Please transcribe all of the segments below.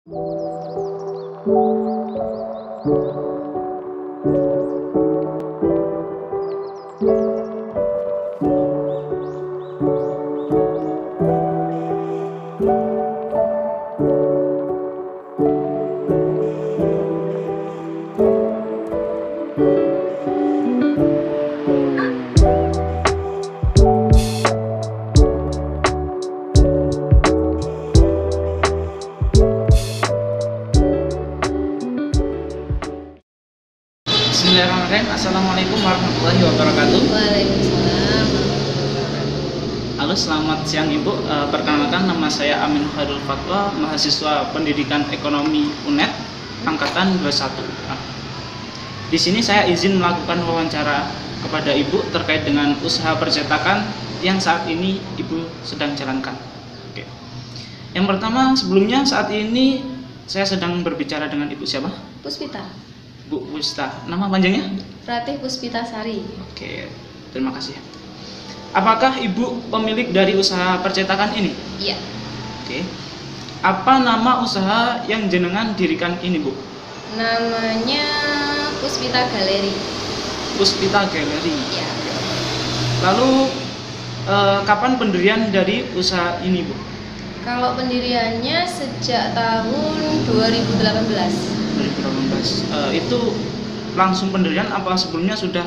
Bismillahirrahmanirrahim. Assalamualaikum warahmatullahi wabarakatuh. Waalaikumsalam. Halo, selamat siang Ibu. Perkenalkan, nama saya Amin Khairul Fatwa, mahasiswa Pendidikan Ekonomi UNED angkatan 21. Di sini saya izin melakukan wawancara kepada Ibu terkait dengan usaha percetakan yang saat ini Ibu sedang jalankan. Oke. Yang pertama, sebelumnya saat ini saya sedang berbicara dengan Ibu siapa? Puspita. Bu Puspita. Nama panjangnya? Ratih Puspita Sari. Oke, terima kasih. Apakah Ibu pemilik dari usaha percetakan ini? Iya. Oke. Apa nama usaha yang jenengan dirikan ini, Bu? Namanya Puspita Galeri. Puspita Galeri. Iya. Lalu kapan pendirian dari usaha ini, Bu? Kalau pendiriannya sejak tahun 2018. 2018. Itu langsung pendirian apa sebelumnya sudah?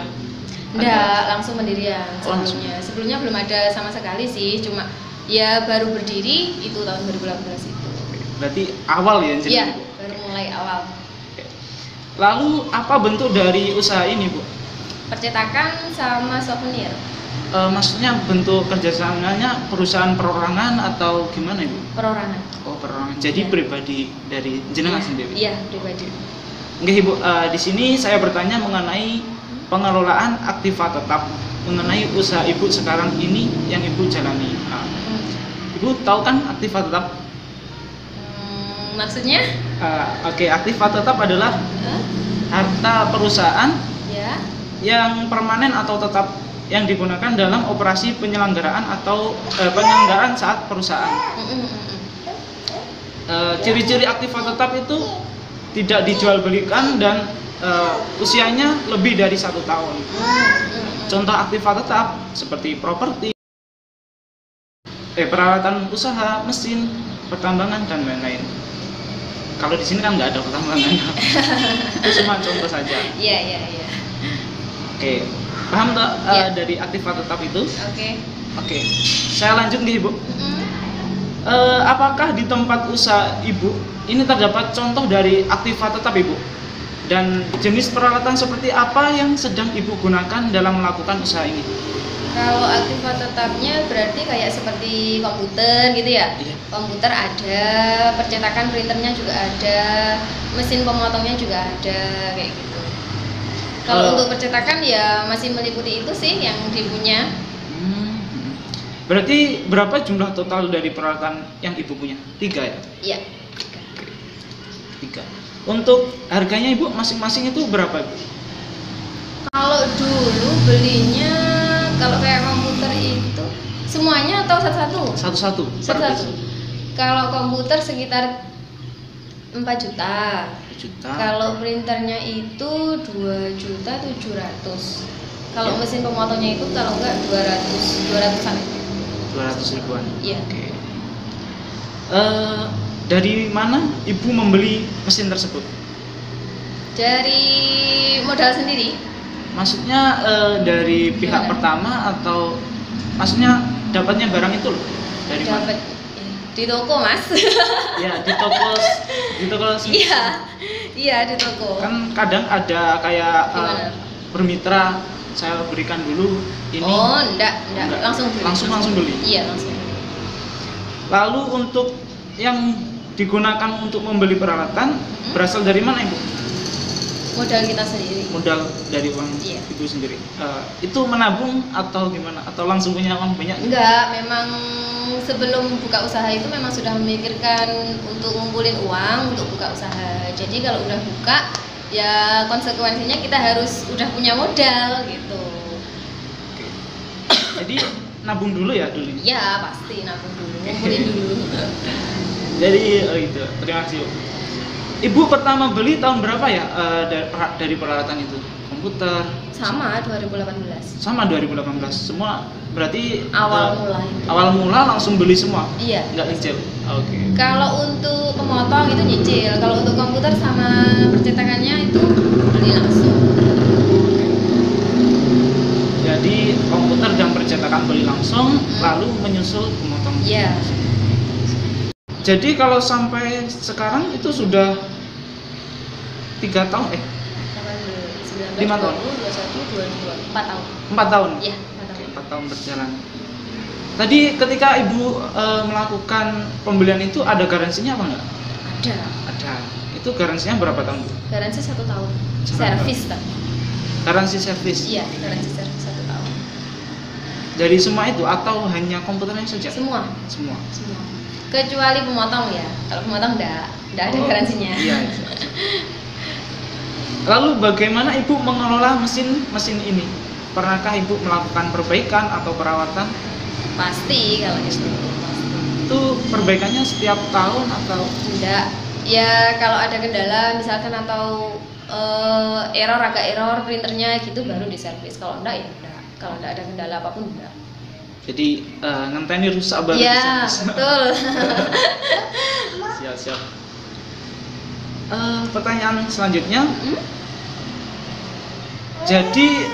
Enggak, langsung pendirian langsung. Sebelumnya belum ada sama sekali sih, cuma ya baru berdiri itu tahun 2018 itu. Berarti awal ya? Iya, baru mulai awal. Lalu apa bentuk dari usaha ini, Bu? Percetakan sama souvenir. Maksudnya bentuk kerjasamanya perusahaan perorangan atau gimana, Ibu? Perorangan. Oh, perorangan. Jadi Ya. pribadi dari jenengan sendiri? Iya, pribadi. Oke, Ibu, di sini saya bertanya mengenai pengelolaan aktiva tetap mengenai usaha Ibu sekarang ini yang Ibu jalani. Ibu tahu kan aktiva tetap? Maksudnya? Oke, aktiva tetap adalah harta perusahaan Ya. yang permanen atau tetap yang digunakan dalam operasi penyelenggaraan atau penyelenggaraan saat perusahaan. Ciri-ciri aktiva tetap itu tidak dijual belikan dan usianya lebih dari 1 tahun. Contoh aktiva tetap seperti properti, peralatan usaha, mesin, pertambangan dan lain-lain. Kalau di sini kan nggak ada pertambangan, itu cuma contoh saja. Iya. Oke, paham tak Ya. dari aktiva tetap itu? Oke. Saya lanjut ke Ibu. Apakah di tempat usaha Ibu ini terdapat contoh dari aktiva tetap, Ibu? Dan jenis peralatan seperti apa yang sedang Ibu gunakan dalam melakukan usaha ini? Kalau aktiva tetapnya berarti kayak seperti komputer gitu ya? Iya. Komputer ada, percetakan printernya juga ada, mesin pemotongnya juga ada, kayak gitu. Kalau untuk percetakan ya masih meliputi itu sih yang dipunya. Berarti berapa jumlah total dari peralatan yang Ibu punya? 3 ya? Iya. 3. Untuk harganya Ibu masing-masing itu berapa, Ibu? Kalau dulu belinya, kalau kayak komputer itu semuanya atau satu-satu? Satu-satu. Satu-satu. Kalau komputer sekitar 4 juta. 4 juta. Kalau printernya itu 2.700.000. Kalau mesin pemotongnya itu kalau enggak 200-an. 200 ribuan. Iya. Oke. Dari mana Ibu membeli mesin tersebut? Dari modal sendiri. Maksudnya dari pihak Gimana? pertama atau maksudnya dapatnya barang itu loh dari mana? Dapat di toko, Mas. Ya, di toko Iya, di toko. kan kadang ada kayak Gimana? bermitra, saya berikan dulu ini. Oh, enggak, langsung beli. Langsung beli. Iya, langsung beli. Lalu untuk yang digunakan untuk membeli peralatan berasal dari mana, Ibu? Modal kita sendiri. Modal dari uang Iya. Ibu sendiri. Itu menabung atau gimana? Atau langsung punya uang banyak? Enggak, memang sebelum buka usaha itu memang sudah memikirkan untuk ngumpulin uang untuk buka usaha. Jadi kalau udah buka, ya konsekuensinya kita harus udah punya modal gitu. Oke. Jadi nabung dulu ya dulu. Iya, pasti nabung dulu, ngumpulin dulu. Jadi itu. Terima kasih, Bu. Ibu pertama beli tahun berapa ya dari peralatan itu? Komputer? Sama 2018. Sama 2018. Semua berarti Awal mula. awal mula langsung beli semua? Iya. Nggak nyicil? Oke. Kalau untuk pemotong itu nyicil. Kalau untuk komputer sama percetakannya itu beli langsung. Jadi komputer dan percetakan beli langsung, lalu menyusul pemotong. Iya. Jadi kalau sampai sekarang itu sudah 3 tahun 19, 5 tahun. 20, 21, 22, 4 tahun. 4 tahun. Iya, 4 tahun. 4 tahun berjalan. Tadi ketika Ibu melakukan pembelian itu ada garansinya apa enggak? Ada. Ada. Itu garansinya berapa tahun? Garansi 1 tahun. 1 Servis kan? Garansi servis. Iya, garansi servis 1 tahun. Dari semua itu atau hanya komputernya saja? Semua. Semua. Kecuali pemotong ya. Kalau pemotong enggak ada garansinya. Iya. Lalu bagaimana Ibu mengelola mesin ini? Pernahkah Ibu melakukan perbaikan atau perawatan? Pasti kalau itu. Pasti. Itu perbaikannya setiap tahun atau? Enggak. Ya kalau ada kendala misalkan atau agak error printernya gitu baru diservis. Kalau enggak ya enggak. Kalau enggak ada kendala apapun enggak. Jadi ngenteni rusak baru Iya, diservis. betul. Siap. Pertanyaan selanjutnya. Jadi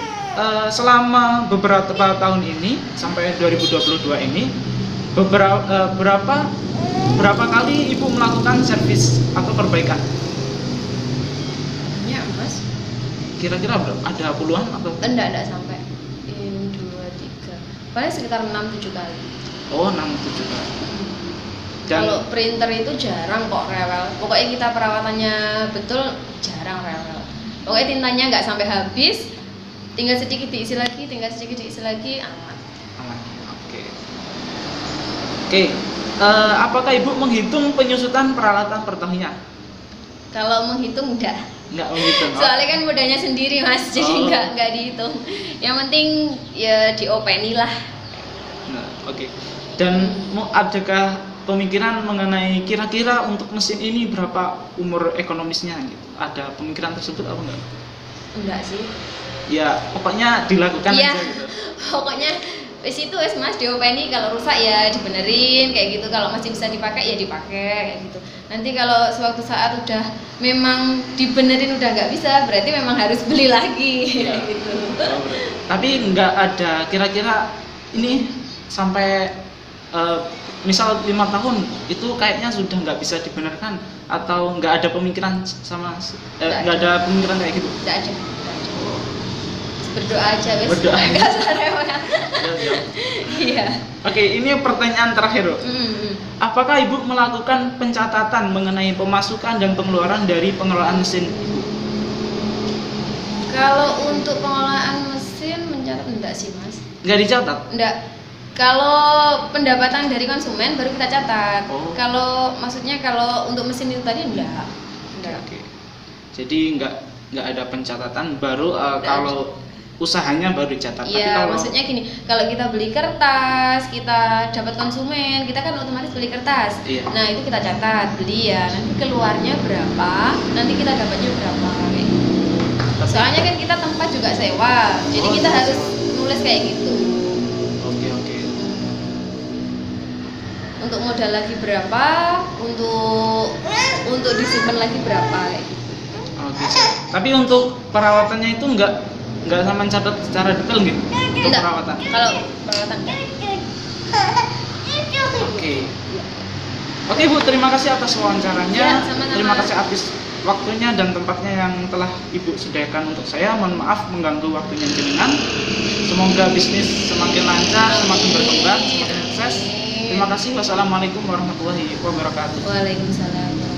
selama beberapa tahun ini sampai 2022 ini berapa kali Ibu melakukan servis atau perbaikan? Ya, Mas. Kira-kira berapa? Ada puluhan atau? Enggak sampai. 1, 2, 3. Paling sekitar 6-7 kali. Oh, 6-7 kali. Dan kalau printer itu jarang kok rewel. Pokoknya kita perawatannya betul jarang rewel. Pokoknya tintanya nggak sampai habis. Tinggal sedikit diisi lagi, aman. Oke. Apakah Ibu menghitung penyusutan peralatan per tahunnya? Kalau menghitung enggak menghitung. soalnya kan modalnya sendiri Mas, jadi enggak dihitung. Yang penting ya diopeni lah. Nah, oke. Dan adakah pemikiran mengenai kira-kira untuk mesin ini berapa umur ekonomisnya gitu? Ada pemikiran tersebut apa enggak? Enggak sih. Ya pokoknya dilakukan aja gitu. Pokoknya wis itu Mas diopeni, kalau rusak ya dibenerin kayak gitu, kalau masih bisa dipakai ya dipakai kayak gitu. Nanti kalau suatu saat udah memang dibenerin udah nggak bisa, berarti memang harus beli lagi kayak gitu. Tapi nggak ada kira-kira ini sampai misal 5 tahun itu kayaknya sudah nggak bisa dibenarkan, atau nggak ada pemikiran sama nggak ada pemikiran kayak gitu? Nggak ada. Berdoa aja wes. Berdoa. Iya. Oke, ini pertanyaan terakhir. Apakah Ibu melakukan pencatatan mengenai pemasukan dan pengeluaran dari pengelolaan mesin Ibu? Kalau untuk pengelolaan mesin mencatat enggak sih Mas? Nggak dicatat? Enggak. Kalau pendapatan dari konsumen baru kita catat. Kalau maksudnya kalau untuk mesin itu tadi enggak. Oke. Jadi nggak ada pencatatan, baru kalau usahanya baru dicatat. Iya, maksudnya gini, kalau kita beli kertas, kita dapat konsumen, kita kan otomatis beli kertas. Iya. Nah itu kita catat beli ya, nanti keluarnya berapa, nanti kita dapatnya berapa. Soalnya kan kita tempat juga sewa, jadi kita harus nulis kayak gitu. Oke. Untuk modal lagi berapa, untuk disimpan lagi berapa. Oke. Tapi untuk perawatannya itu nggak sama catat secara detail gitu? Tidak. Perawatan. Kalau perawatan. Oke Bu, terima kasih atas wawancaranya. Ya, sama-sama. Terima kasih atas waktunya dan tempatnya yang telah Ibu sediakan untuk saya. Mohon maaf mengganggu waktunya jenengan. Semoga bisnis semakin lancar, semakin berkembang, semakin sukses. Terima kasih. Wassalamualaikum warahmatullahi wabarakatuh. Waalaikumsalam.